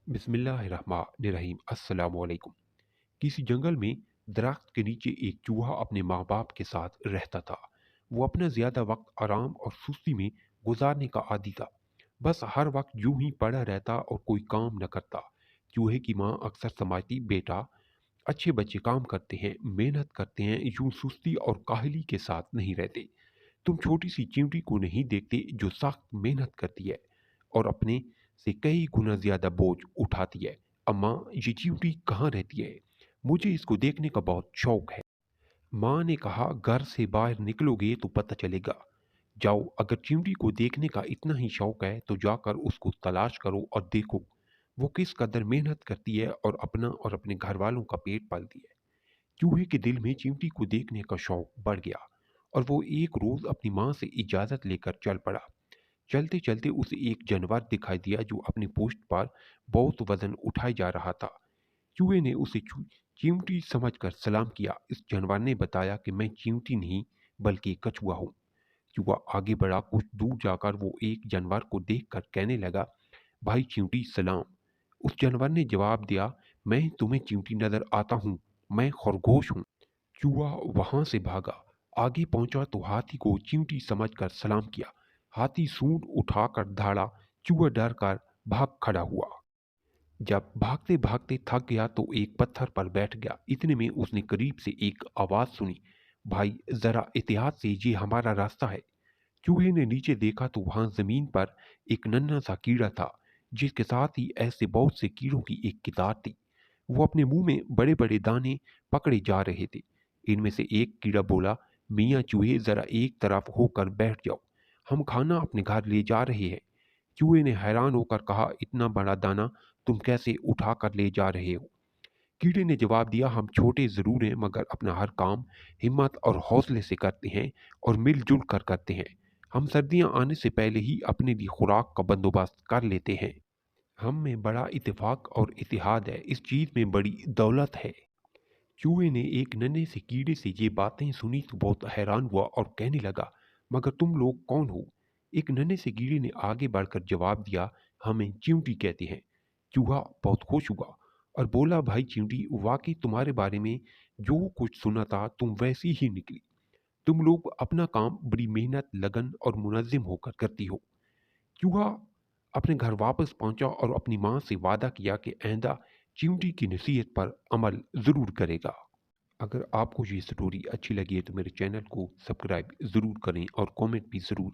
बिस्मिल्लाहिर्रहमानिर्रहीम अस्सलामुअलैकुम। किसी जंगल में दरख्त के नीचे एक चूहा अपने माँ बाप के साथ रहता था। वो अपना ज़्यादा वक्त आराम और सुस्ती में गुजारने का आदी था। बस हर वक्त यूं ही पड़ा रहता और कोई काम न करता। चूहे की माँ अक्सर समझती, बेटा अच्छे बच्चे काम करते हैं, मेहनत करते हैं, यूं सुस्ती और काहली के साथ नहीं रहते। तुम छोटी सी चींटी को नहीं देखते जो सख्त मेहनत करती है और अपने से कई गुना ज्यादा बोझ उठाती है। अम्मा, ये चींटी कहाँ रहती है? मुझे इसको देखने का बहुत शौक है। माँ ने कहा, घर से बाहर निकलोगे तो पता चलेगा। जाओ, अगर चींटी को देखने का इतना ही शौक है तो जाकर उसको तलाश करो और देखो वो किस कदर मेहनत करती है और अपना और अपने घर वालों का पेट पालती है। चूहे के दिल में चिमटी को देखने का शौक बढ़ गया और वो एक रोज अपनी माँ से इजाजत लेकर चल पड़ा। चलते चलते उसे एक जानवर दिखाई दिया जो अपनी पोस्ट पर बहुत वजन उठाए जा रहा था। चूहे ने उसे चिमटी समझकर सलाम किया। इस जानवर ने बताया कि मैं चिमटी नहीं बल्कि कछुआ हूँ। चूहा आगे बढ़ा। कुछ दूर जाकर वो एक जानवर को देखकर कहने लगा, भाई चिमटी सलाम। उस जानवर ने जवाब दिया, मैं तुम्हें चिमटी नजर आता हूँ, मैं खरगोश हूँ। चूहा वहां से भागा। आगे पहुंचा तो हाथी को चींटी समझकर सलाम किया। हाथी सूंड उठाकर धाड़ा। चूहा डर कर भाग खड़ा हुआ। जब भागते भागते थक गया तो एक पत्थर पर बैठ गया। इतने में उसने करीब से एक आवाज सुनी, भाई जरा एहतियात से, ये हमारा रास्ता है। चूहे ने नीचे देखा तो वहां जमीन पर एक नन्हा सा कीड़ा था, जिसके साथ ही ऐसे बहुत से कीड़ों की एक कितार थी। वो अपने मुंह में बड़े बड़े दाने पकड़े जा रहे थे। इनमें से एक कीड़ा बोला, मियाँ चूहे जरा एक तरफ होकर बैठ जाओ, हम खाना अपने घर ले जा रहे हैं। चूहे ने हैरान होकर कहा, इतना बड़ा दाना तुम कैसे उठा कर ले जा रहे हो? कीड़े ने जवाब दिया, हम छोटे जरूर हैं मगर अपना हर काम हिम्मत और हौसले से करते हैं और मिलजुल कर करते हैं। हम सर्दियां आने से पहले ही अपने लिए खुराक का बंदोबस्त कर लेते हैं। हम में बड़ा इत्तेफाक और इतिहाद है, इस चीज में बड़ी दौलत है। चूहे ने एक नन्हे से कीड़े से ये बातें सुनी तो बहुत हैरान हुआ और कहने लगा, मगर तुम लोग कौन हो? एक नन्हे से कीड़े ने आगे बढ़कर जवाब दिया, हमें चींटी कहते हैं। चूहा बहुत खुश हुआ और बोला, भाई चींटी, वाकई तुम्हारे बारे में जो कुछ सुना था तुम वैसी ही निकली। तुम लोग अपना काम बड़ी मेहनत, लगन और मुनज़्ज़िम होकर करती हो। चूहा अपने घर वापस पहुंचा और अपनी माँ से वादा किया कि आइंदा चिंटी की नसीहत पर अमल ज़रूर करेगा। अगर आपको ये स्टोरी अच्छी लगी है तो मेरे चैनल को सब्सक्राइब ज़रूर करें और कमेंट भी ज़रूर